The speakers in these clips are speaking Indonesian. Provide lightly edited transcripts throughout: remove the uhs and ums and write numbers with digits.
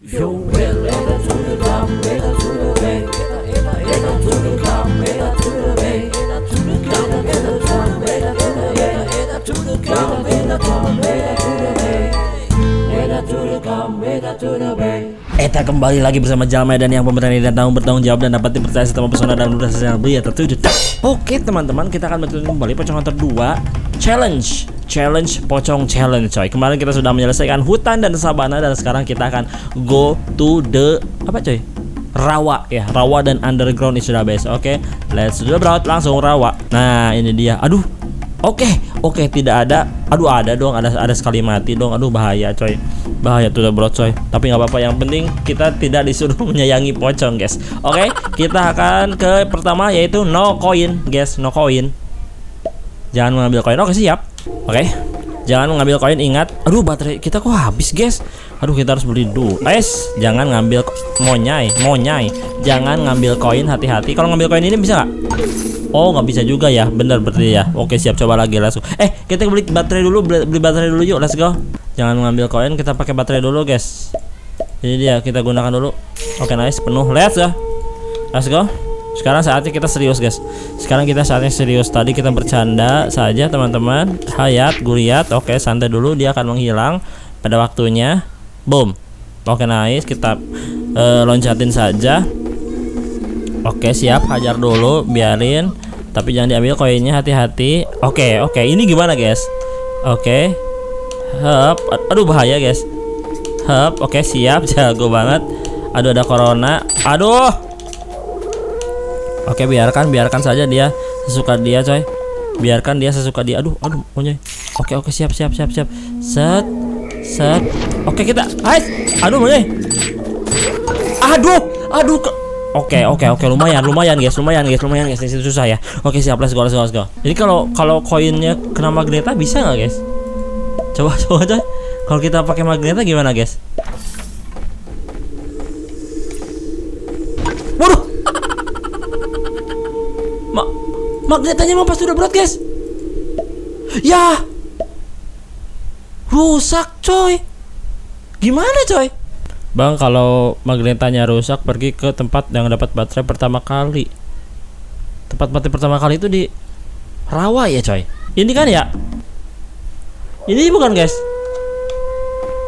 Yo, well, eta to the gum, eta to the bay, eta to the gum, eta to the bay, eta to the gum, eta to the bay, eta to the gum, eta to the bay, eta to the gum, eta to the bay. Eta kembali lagi bersama Jalma dan yang pemberani dan bertanggung jawab dan dapat dipercaya setelah pesona dan mudah yang beli atau tujuh. Oke teman-teman, kita akan bertemu kembali pocong hunter 2 challenge pocong challenge coy. Kemarin kita sudah menyelesaikan hutan dan sabana dan sekarang kita akan go to the apa coy? Rawa ya, rawa dan underground is sudah best. Oke, let's do bro, langsung rawa. Nah, ini dia. Aduh. Oke, tidak ada. Aduh, ada dong, ada sekali mati dong. Aduh, bahaya coy. Bahaya tuh bro coy. Tapi nggak apa-apa, yang penting kita tidak disuruh menyayangi pocong, guys. Oke, kita akan ke pertama yaitu no coin, guys. No coin. Jangan mengambil koin. Oke, siap. Oke. Jangan mengambil koin, ingat. Aduh, baterai kita kok habis, guys. Aduh, kita harus beli dulu. Jangan ngambil monyai. Jangan ngambil koin, hati-hati. Kalau ngambil koin ini bisa nggak? Oh, nggak bisa juga ya. Bener berarti ya. Oke, siap, coba lagi langsung. Kita beli baterai dulu, beli baterai dulu yuk. Let's go. Jangan mengambil koin, kita pakai baterai dulu, guys. Ini dia, kita gunakan dulu. Oke, nice, penuh. Let's go. Sekarang saatnya kita serius, guys. Saatnya serius. Tadi kita bercanda saja, teman-teman. Hayat, guriat. Oke, santai dulu, dia akan menghilang pada waktunya. Boom. Oke, nice. Kita loncatin saja. Oke, siap. Hajar dulu, biarin. Tapi jangan diambil koinnya, hati-hati. Oke. Ini gimana, guys? Oke. Hup. Aduh, bahaya, guys. Hup. Oke, siap. Jago banget. Aduh, ada corona. Aduh. Oke, biarkan saja dia sesuka dia, coy. Biarkan dia sesuka dia. Aduh, monyet. Oke, siap. Set. Oke, kita. Aduh, monyet. Aduh. Oke, lumayan guys. Ini susah ya. Oke, siap, let's go. Jadi kalau koinnya kena magneta bisa nggak, guys? Coba coy. Kalau kita pakai magneta gimana, guys? Waduh. Magnetanya emang pasti udah berat, guys. Ya. Rusak, coy. Gimana, coy? Bang, kalau magnetanya rusak, pergi ke tempat yang dapat baterai pertama kali. Tempat baterai pertama kali itu di rawa ya, coy. Ini kan ya? Ini bukan, guys.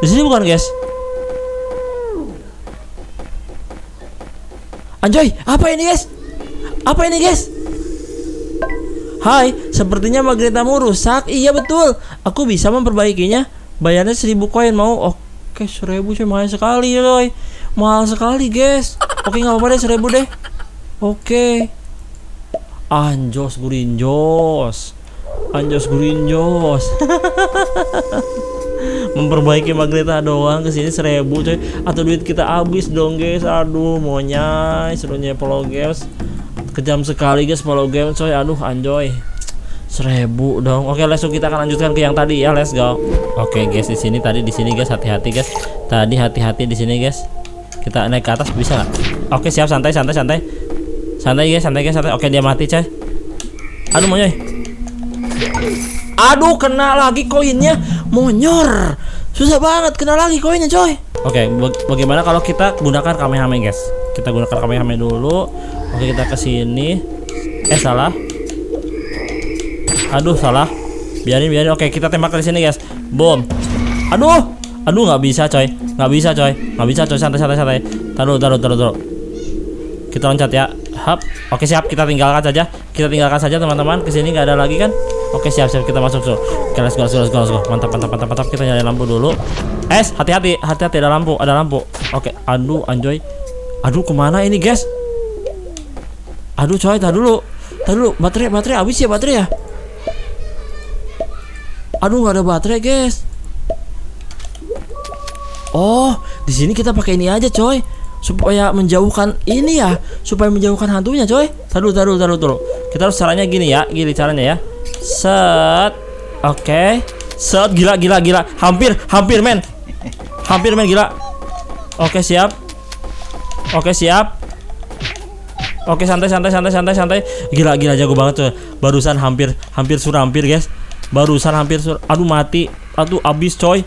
Di sini bukan, guys. Anjoy, apa ini, guys? Hai, sepertinya magnetamu rusak. Iya betul, aku bisa memperbaikinya. Bayarnya 1000 koin, mau? Oke, 1000 coy, mahal sekali, coy. Mahal sekali, guys. Oke, nggak apa-apa deh, 1000 deh. Oke. Anjos gurinjos. Memperbaiki magneta doang kesini 1000 coy. Atau duit kita habis dong, guys. Aduh, monyai, serunya follow games. Kejam sekali, guys, follow game, coy. Aduh, anjoy. 1000 dong. Oke, langsung kita akan lanjutkan ke yang tadi ya. Let's go. Oke, guys, di sini, guys, hati-hati, guys. Tadi hati-hati di sini, guys. Kita naik ke atas bisa nggak? Oke, siap, santai. Santai, guys. Oke, dia mati, coy. Aduh, monyoy. Aduh, kena lagi koinnya. Monyor. Susah banget, kena lagi koinnya, coy. Oke, bagaimana kalau kita gunakan Kamehameha, guys? Kita gunakan Kamehameha dulu. Oke, kita ke sini. Salah. Aduh, salah. Biarin. Oke, kita tembak dari sini, guys. Boom. Aduh, nggak bisa, coy. Santai. Taruh. Kita loncat ya. Hap. Oke, siap. Kita tinggalkan saja, teman-teman. Kesini nggak ada lagi kan? Oke, siap. Kita masuk. Oke, let's go. Mantap. Kita nyalain lampu dulu. Hati-hati, ada lampu. Oke, aduh, anjoy. Aduh, kemana ini, guys? Aduh, coy, tar dulu. Baterai habis ya, baterai ya. Aduh, nggak ada baterai, guys. Oh, di sini kita pakai ini aja, coy. Supaya menjauhkan ini ya, supaya menjauhkan hantunya, coy. Taruh. Kita harus caranya gini ya, caranya ya. Set. Oke. Set, gila. Hampir, men, gila. Oke, siap. Oke, santai. Gila, jago banget, coy. Barusan hampir guys. Aduh, mati. Aduh, abis, coy.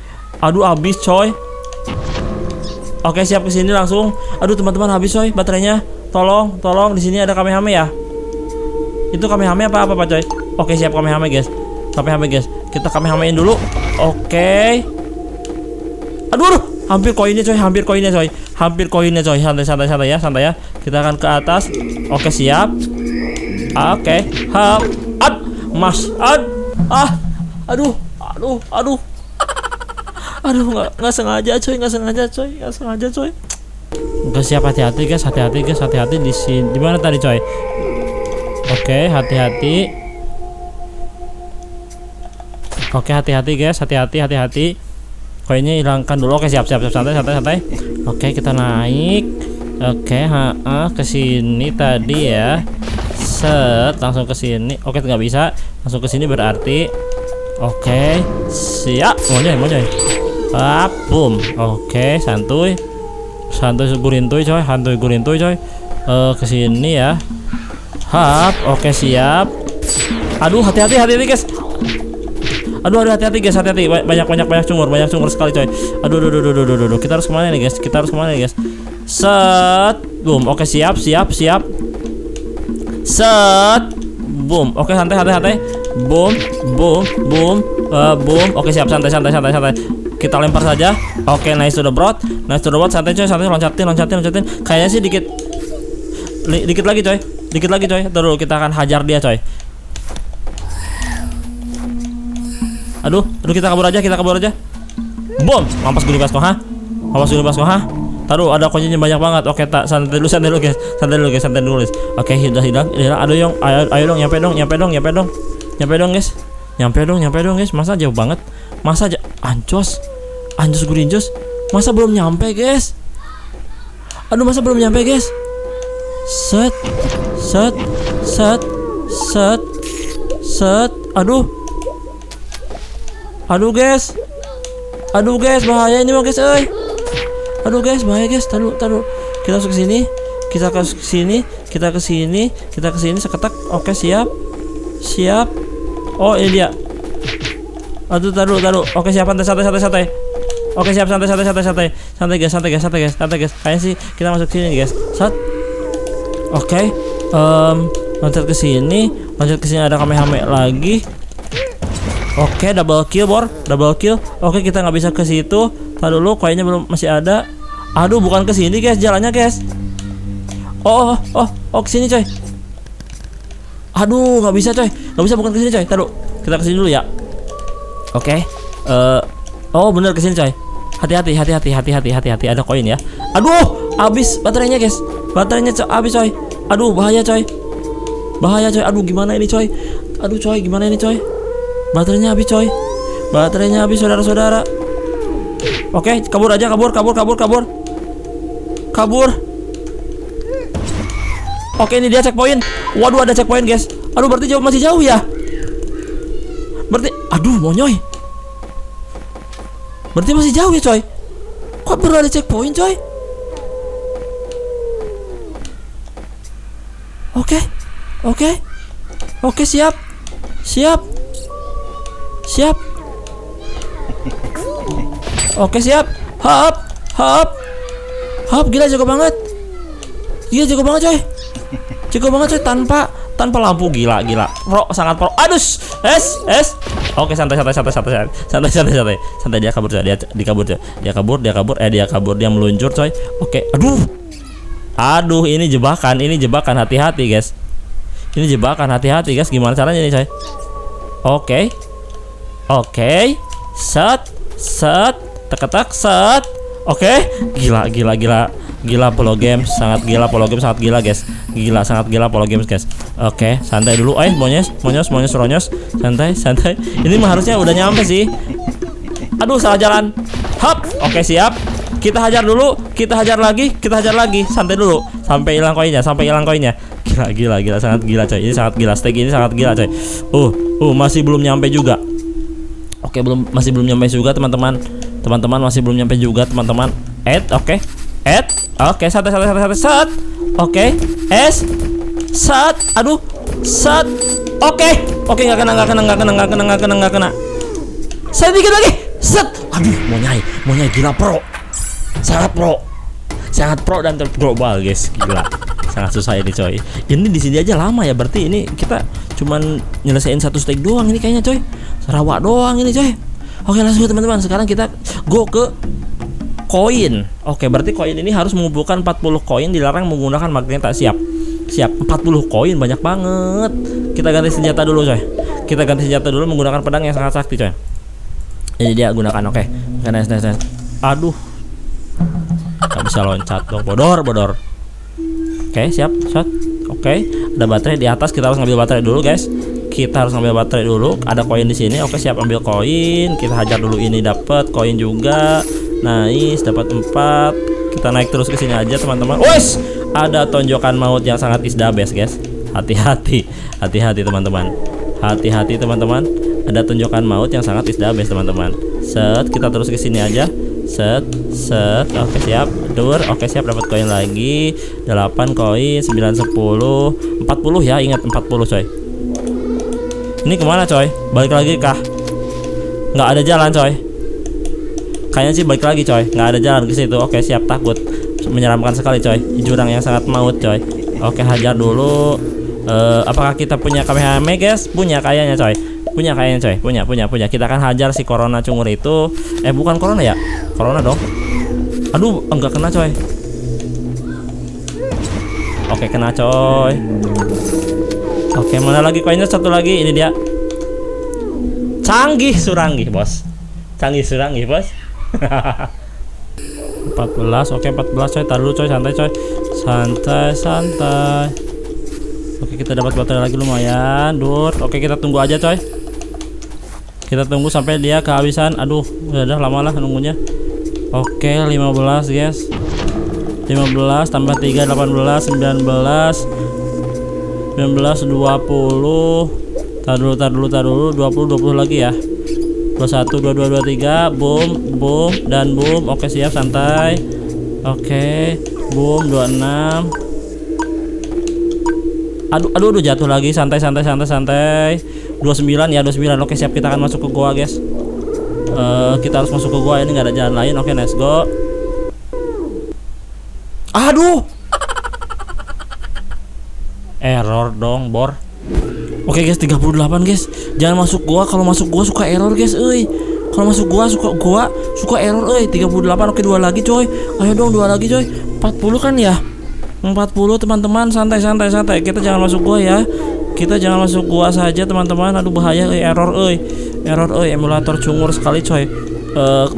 Oke, siap, ke sini langsung. Aduh, teman-teman, habis coy baterainya. Tolong di sini ada Kamehame ya. Itu Kamehame apa coy? Oke, siap, Kamehame guys. Kita Kamehamein dulu. Oke. Aduh, hampir koinnya coy. Santai ya. Kita akan ke atas. Oke, siap. Oke, hap. Mas. Aduh, nggak sengaja coy. Nggak siap, hati-hati guys. Di sini. Di mana tadi coy? Oke, hati-hati. Guys, hati-hati. Koinnya hilangkan dulu. Oke, siap, santai. Oke, kita naik. Oke, ke sini tadi ya. Set, langsung ke sini. Oke, nggak bisa. Langsung ke sini berarti. Oke, siap. Monyoy. Boom. Oke, santuy gurintuy coy. Ke sini ya. Oke, siap. Aduh, hati-hati guys. Hati-hati guys. Banyak sumur sekali coy. Aduh. Kita harus kemana nih guys? Set. Boom. Oke, siap. Set. Boom. Oke, santai. Boom. Oke, siap, santai. Kita lempar saja. Oke, nice to the broad. Santai coy, loncatin. Kayaknya sih dikit lagi coy. Terus kita akan hajar dia coy. Aduh, kita kabur aja. Boom, mampas gue di basko, ha? Taruh, ada koinnya banyak banget. Oke, santai dulu guys. Oke, hilang. Ayo dong, nyampe dong guys. Masa jauh banget? Ancos gurinjos. Masa belum nyampe guys? Set. Aduh guys, bahaya ini mah guys, bahaya guys. Taruh. Kita masuk ke sini. Kita ke sini seketak. Oke, siap. Oh, ini dia. Aduh, taruh. Oke, siap, santai. Oke, siap, santai guys. Kayaknya sih kita masuk ke sini guys. Set. Oke. Loncat ke sini ada Kamehame lagi. Oke, double kill. Oke, kita nggak bisa ke situ. Taruh dulu, koinnya belum, masih ada. Aduh, bukan ke sini guys, jalannya guys. Oh, ke sini coy. Aduh, nggak bisa, bukan ke sini coy. Taruh, kita ke sini dulu ya. Oke. Oh, bener ke sini coy. Hati-hati. Ada koin ya. Aduh, habis baterainya guys. Habis coy. Aduh, bahaya coy. Aduh, gimana ini coy? Baterainya habis saudara-saudara. Oke, kabur aja. Kabur. Oke, ini dia checkpoint. Waduh, ada checkpoint guys. Aduh, berarti masih jauh ya. Aduh, monyoy. Berarti masih jauh ya coy. Kok baru ada checkpoint coy? Oke, siap. Oke, siap. Hap. Gila, jago banget coy. Tanpa lampu, gila. Sangat pro. Aduh. Oke, santai. Dia kabur coy. Dia kabur. Dia meluncur coy. Oke. Aduh, ini jebakan. Hati-hati guys. Gimana caranya nih coy? Oke. Set. Tek. Set. Oke. Gila Polo Games, sangat gila guys. Sangat gila Polo Games guys. Oke, santai dulu. Monyos. Santai. Ini mah harusnya udah nyampe sih. Aduh, salah jalan. Hap. Oke, siap. Kita hajar dulu. Kita hajar lagi. Santai dulu. Sampai hilang koinnya. Gila. Sangat gila coy. Ini sangat gila. Stake ini sangat gila coy. Masih belum nyampe juga. Oke, masih belum nyampe juga teman-teman. Masih belum nyampe juga teman-teman. Oke. Oke, santai. Set. Oke. Set. Aduh. Set. Oke, nggak kena. Saya dikit lagi. Set. Aduh, monyai gila pro. Sangat pro. sangat pro dan global guys, gila. Sangat susah ini coy. Ini di sini aja lama ya, berarti ini kita cuman nyelesain satu stage doang ini kayaknya coy. Sarawak doang ini coy. Oke, langsung teman-teman. Sekarang kita go ke koin. Oke, berarti koin ini harus mengumpulkan 40 koin, dilarang menggunakan magnet. Siap. Siap, 40 koin banyak banget. Kita ganti senjata dulu coy. Kita ganti senjata dulu menggunakan pedang yang sangat sakti coy. Ini dia gunakan, oke. Nice. Aduh. Gak bisa loncat dong, bodor. Oke, siap, shot. Oke, ada baterai di atas, kita harus ngambil baterai dulu guys. Kita harus ngambil baterai dulu. Ada koin di sini. Oke, siap, ambil koin. Kita hajar dulu ini, dapat koin juga. Nice, dapat 4. Kita naik terus ke sini aja teman-teman. Wes, ada tonjokan maut yang sangat is the best guys. Hati-hati teman-teman. Hati-hati teman-teman. Ada tonjokan maut yang sangat is the best teman-teman. Set, kita terus ke sini aja. Set. Oke, siap. Dur. Oke, siap, dapat koin lagi. 8 koin, 9, 10, 40 ya, ingat 40 coy. Ini kemana coy? Balik lagi kah? Nggak ada jalan coy. Kayaknya sih balik lagi coy. Nggak ada jalan ke situ. Oke, siap, takut. Menyeramkan sekali coy. Jurang yang sangat maut coy. Oke, hajar dulu. Apakah kita punya Kamehameha guys? Punya kayaknya coy. Punya. Kita akan hajar si corona cungur itu. Bukan corona ya? Corona dong. Aduh, enggak kena coy. Oke, kena coy. Oke, mana lagi koinnya? Satu lagi, ini dia. Canggih Suranggi bos. 14, oke 14 coy. Taruh dulu coy, santai coy. Santai. Oke, kita dapat baterai lagi lumayan. Dur. Oke, kita tunggu aja coy. Kita tunggu sampai dia kehabisan. Aduh, udah lama lah nunggunya. Oke, 15 guys. 15 tambah 3 18, 19 20. Tar dulu 20 lagi ya. 21 22 23, boom dan boom. Oke, siap, santai. Oke, boom 26. Aduh jatuh lagi. Santai. 29 ya, 29. Oke, siap, kita akan masuk ke goa guys. Kita harus masuk ke goa, ini nggak ada jalan lain. Oke, let's go. Aduh, error dong bor. Oke guys, 38 guys. Jangan masuk gua, kalau masuk gua suka error guys. Kalau masuk gua suka error 38. Oke, 2 lagi coy. Ayo dong, 2 lagi coy. 40 kan ya? 40 teman-teman, santai. Kita jangan masuk gua ya. Kita jangan masuk gua saja teman-teman. Aduh, bahaya error emulator cungur sekali coy.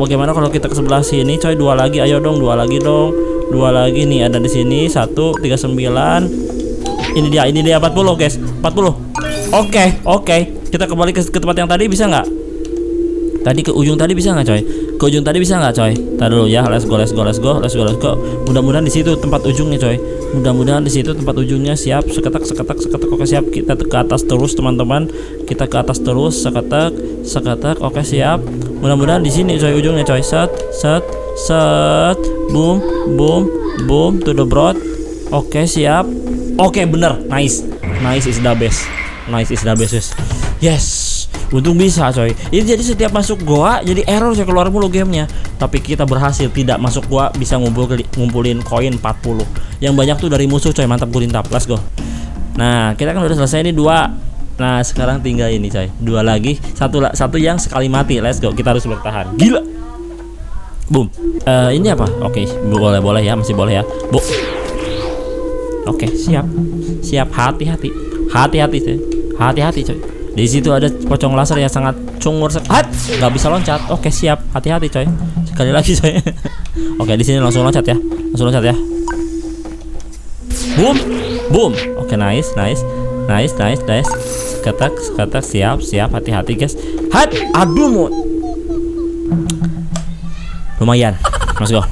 Bagaimana kalau kita ke sebelah sini coy? 2 lagi. Ayo dong, 2 lagi dong. 2 lagi nih, ada di sini 1 39. Ini dia 40 guys. 40. Oke. Kita kembali ke tempat yang tadi, bisa nggak? Tadi ke ujung tadi bisa nggak coy? Ke ujung tadi bisa nggak coy? Tar dulu ya. Let's go. Mudah-mudahan di situ tempat ujungnya coy. Mudah-mudahan di situ tempat ujungnya. Siap. Seketak. Oke, siap. Kita ke atas terus teman-teman. Kita ke atas terus. Seketak. Oke, siap. Mudah-mudahan di sini coy ujungnya coy. Set. Boom to the broad. Oke, siap. Oke, bener. Nice is the best guys. Yes, untung bisa coy. Ini jadi setiap masuk goa jadi error coy, keluar mulu gamenya. Tapi kita berhasil tidak masuk goa, bisa ngumpulin koin 40. Yang banyak tuh dari musuh coy. Mantap, gurintap. Let's go. Nah, kita kan udah selesai ini 2. Nah, sekarang tinggal ini coy. 2 lagi. Satu yang sekali mati. Let's go. Kita harus bertahan. Gila. Boom. Ini apa? Oke, boleh ya, masih boleh ya. Oke, siap. Hati-hati coy. Di situ ada pocong laser yang sangat cungur. Nggak bisa loncat. Oke, siap. Hati-hati coy. Sekali lagi coy. Oke, di sini langsung loncat ya. Boom. Oke, nice. Seketak. Siap. Hati-hati guys. Aduh, lumayan. Let's go.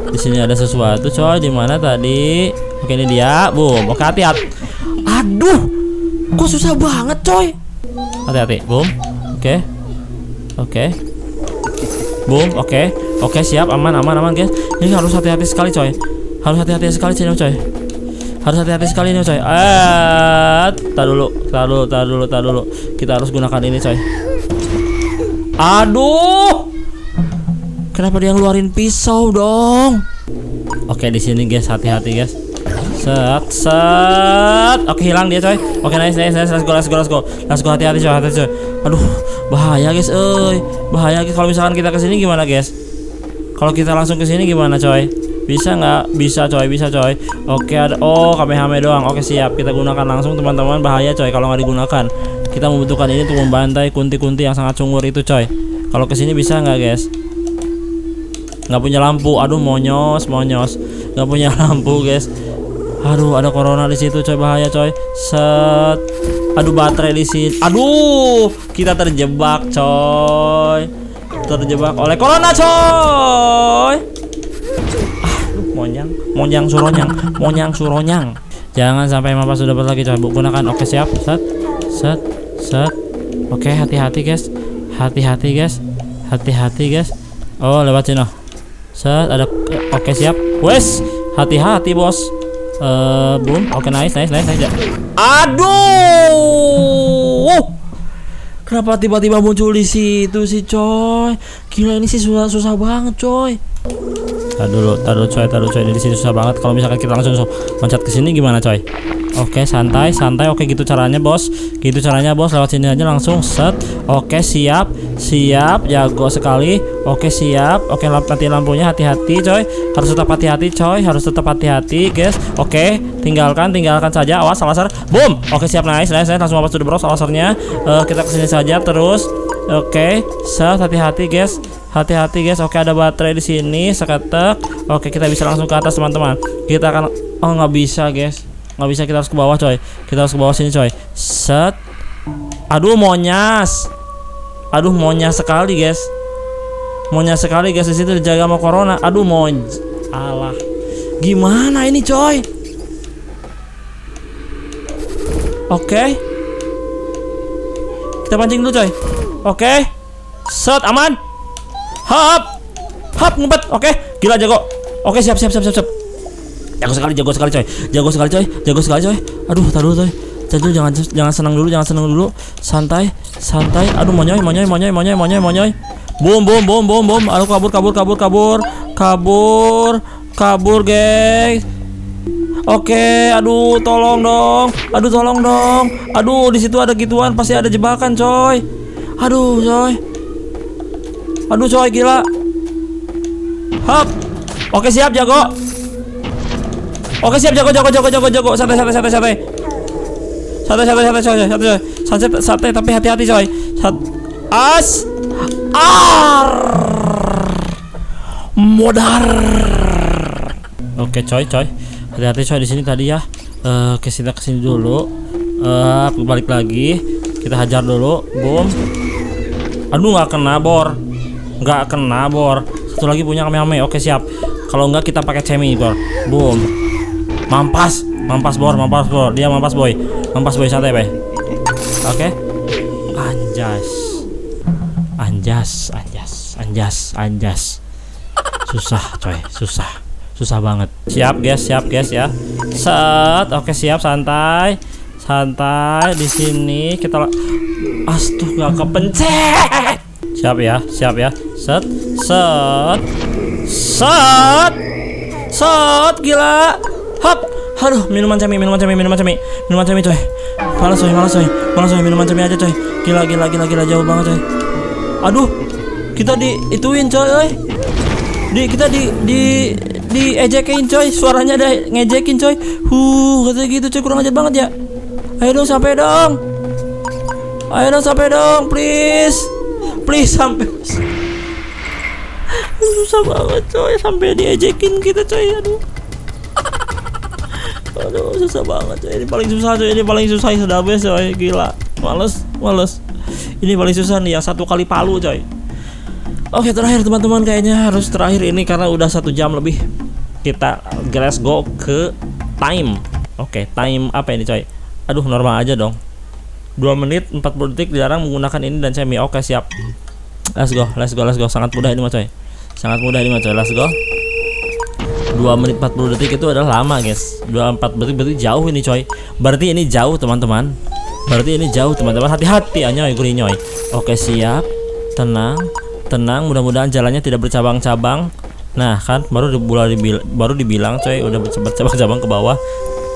Di sini ada sesuatu coy. Di mana tadi? Oke, ini dia. Boom. Oke, hati-hati. Aduh, kok susah banget coy. Hati-hati. Boom. Oke. Boom. Oke, siap. Aman guys. Ini harus hati-hati sekali coy. Harus hati-hati sekali nih coy. Tar dulu. Kita harus gunakan ini coy. Aduh, kenapa dia ngeluarin pisau dong? Oke, di sini guys, hati-hati guys. Set. Oke, hilang dia coy. Oke, nice. Let's go. Hati-hati coy. Aduh, bahaya guys. Bahaya guys. Kalau misalkan kita kesini gimana guys? Kalau kita langsung kesini gimana coy? Bisa nggak? Bisa coy. Oke, ada. Oh, Kamehame doang. Oke, siap. Kita gunakan langsung teman-teman. Bahaya coy kalau nggak digunakan. Kita membutuhkan ini untuk membantai kunti-kunti yang sangat cungur itu coy. Kalau kesini bisa nggak guys? Nggak punya lampu. Aduh, monyos. Nggak punya lampu guys. Aduh, ada corona di situ coy, bahaya coy. Set. Aduh, baterai di sini. Aduh, kita terjebak coy. Terjebak oleh corona coy. Monjang suronyang. Jangan sampai mapa sudah dapat lagi coy. Gunakan. Oke, siap. Set. Oke, hati-hati guys. Hati-hati guys. Oh, lewat sini. Set, ada. Oke, siap. Wes, hati-hati bos. Boom. Oke, nice. Aduh. Kenapa tiba-tiba muncul di situ sih coy? Gila, ini sih susah banget coy. Taruh dulu coy. Di sini susah banget. Kalau misalkan kita langsung loncat ke sini gimana coy? Oke, santai. Oke, gitu caranya bos. Lewat sini aja langsung. Set. Oke, siap. Jago sekali. Oke, siap. Oke, mati lampunya. Hati-hati coy. Harus tetap hati-hati guys. Oke, tinggalkan saja. Awas, salasar. Boom. Oke, siap. Nice. Langsung apa sudah bro salasarnya. Kita kesini saja terus. Oke, set. Hati-hati guys. Oke, ada baterai di sini. Seketek. Oke, kita bisa langsung ke atas teman-teman. Kita akan. Oh, nggak bisa guys. Nggak bisa, kita harus ke bawah coy. Kita harus ke bawah sini coy. Set. Aduh, monyas sekali guys. Di situ dijaga sama corona. Aduh, alah. Gimana ini coy? Oke. Kita pancing dulu coy. Oke. Set, aman. Hap, ngumpet. Oke, gila jago. Oke, siap. Jago sekali coy. Aduh, taruh coy. Jangan senang dulu. Santai. Aduh, monyoy. Boom. Aduh, kabur guys. Oke, aduh, tolong dong. Aduh, di situ ada gituan, pasti ada jebakan coy. Aduh coy, gila. Hap. Oke, siap jago. Santai tapi hati-hati coy. Modar. Oke coy. Hati-hati coy di sini tadi ya. Kesini dulu. Balik lagi. Kita hajar dulu. Boom. Aduh, nggak kena bor. Satu lagi punya Kamehame. Oke, siap. Kalau enggak kita pakai Cemi bor. Boom. Mampas bor. Dia mampas boy. Santai be. Oke. Anjas. Susah coy. Susah banget. Siap guys ya. Set. Oke, siap. Santai di sini kita. Astuh, nggak kepencet. Siap ya. Set. Gila. Hap. Aduh, minuman cemi coy. Malas coy. Minuman cemi aja coy. Gila jauh banget coy. Aduh, kita ituin coy. Kita ejekin coy. Suaranya ada ngejekin coy. Kata gitu coy, kurang ajar banget ya. Ayo dong, sampai dong, please sampai. Susah banget coy, sampai diejekin kita coy. Aduh, susah banget coy. Ini paling susah sudah bes coy. Gila, males. Ini paling susah nih, yang 1 kali palu coy. Oke, terakhir teman-teman, kayaknya harus terakhir ini karena udah 1 jam lebih. Kita let's go ke time. Oke, time apa ini coy? Aduh, normal aja dong. 2 menit 40 detik dilarang menggunakan ini dan Cemi. Oke, siap. Let's go. Sangat mudah ini mah coy. Let's go. 2 menit 40 detik itu adalah lama guys. 24 detik berarti jauh ini coy. Berarti ini jauh teman-teman. Hati-hati anyoy gurinyoy. Oke, siap. Tenang. Mudah-mudahan jalannya tidak bercabang-cabang. Nah kan baru dibilang coy udah bercabang-cabang ke bawah.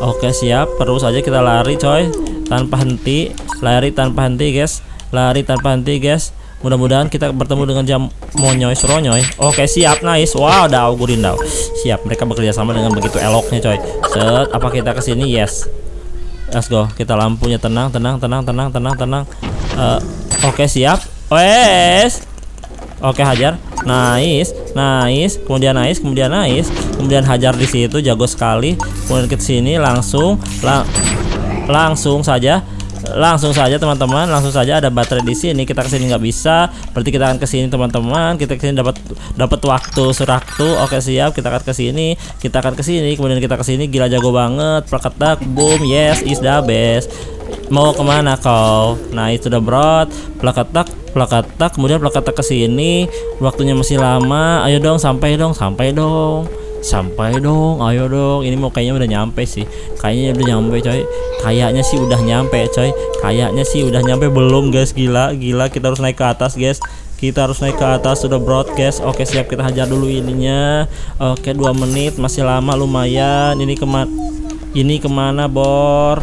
Oke siap, terus aja kita lari coy tanpa henti, lari tanpa henti guys, lari tanpa henti guys. Mudah-mudahan kita bertemu dengan jam monyoy suronyoy. Oke siap, nice. Wow, daw gurin daw. Siap, mereka bekerja sama dengan begitu eloknya coy. Set, apa kita kesini? Yes. Let's go. Kita lampunya tenang. Oke siap. Wes. Oke hajar. Nice. Kemudian hajar di situ, jago sekali. Kemudian ke sini langsung saja teman-teman, langsung saja ada baterai di sini. Kita kesini nggak bisa, berarti kita akan kesini teman-teman. Kita kesini dapat waktu seraktu. Oke siap, kita akan kesini, kemudian kita kesini. Gila jago banget, plaketak, boom, yes, is the best. Mau kemana kau? Nah itu udah brot, plaketak, kemudian plaketak kesini. Waktunya masih lama, ayo dong, sampai dong, ayo dong. Ini mau kayaknya udah nyampe sih. Kayaknya udah nyampe coy. Kayaknya sih udah nyampe belum guys. Gila. Kita harus naik ke atas guys. Sudah broadcast. Oke siap, kita hajar dulu ininya. Oke 2 menit masih lama lumayan. Ini kemana Bor?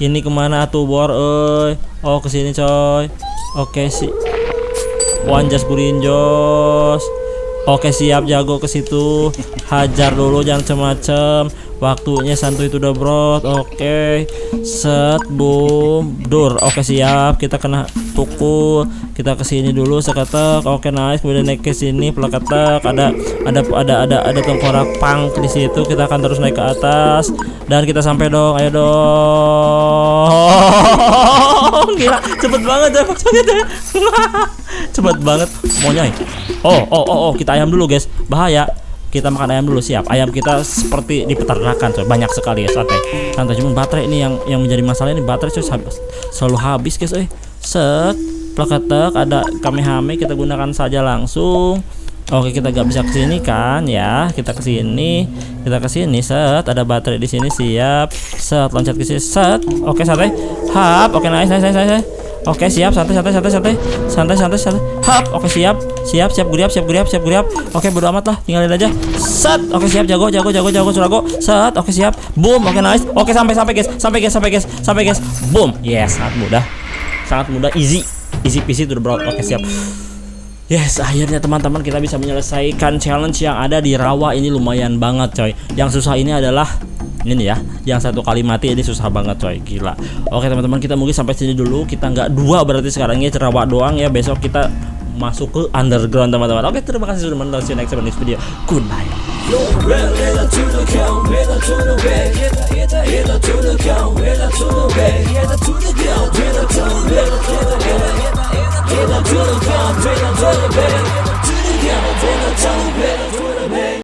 Ini kemana tuh Bor? Oh kesini coy. Oke sih. Wanjas Gurinjos. Oke siap, jago ke situ. Hajar dulu jangan macem-macem. Waktunya santuy itu udah brot. Oke. Set, boom, dur. Oke siap, kita kena pukul. Kita kesini dulu seketek. Oke nice, kemudian naik ke sini plaketek. Ada tengkorak pang di situ. Kita akan terus naik ke atas dan kita sampai dong. Ayo dong. Gila, cepet banget ya maksudnya. Cepet banget monyoy. Oh, kita ayam dulu guys. Bahaya. Kita makan ayam dulu, siap. Ayam kita seperti di peternakan coy. Banyak sekali ya, santai. Cuman baterai ini yang menjadi masalah ini, baterai coy selalu habis guys. Set, plaketek, ada kamehame, kita gunakan saja langsung. Oke, kita gak bisa kesini kan ya. Kita kesini, set, ada baterai di sini, siap. Set, loncat ke sini, set. Oke, santai. Hap, oke nice. Oke siap, santai. Hap, oke siap guriap. Oke bodo amat lah, tinggalin aja. Set, oke siap, jago surago. Set, oke siap. Boom, oke nice. Oke sampai guys. Boom. Yes, sangat mudah, easy peasy to the broad. Oke siap. Yes, akhirnya teman-teman kita bisa menyelesaikan challenge yang ada di rawa ini. Lumayan banget coy. Yang susah ini adalah ini ya, yang 1 kali mati ini susah banget coy, gila. Oke teman-teman, kita mungkin sampai sini dulu. Kita nggak 2 berarti sekarang ini rawa doang ya. Besok kita masuk ke underground teman-teman. Oke, terima kasih sudah menonton. See you next video. Goodbye. to the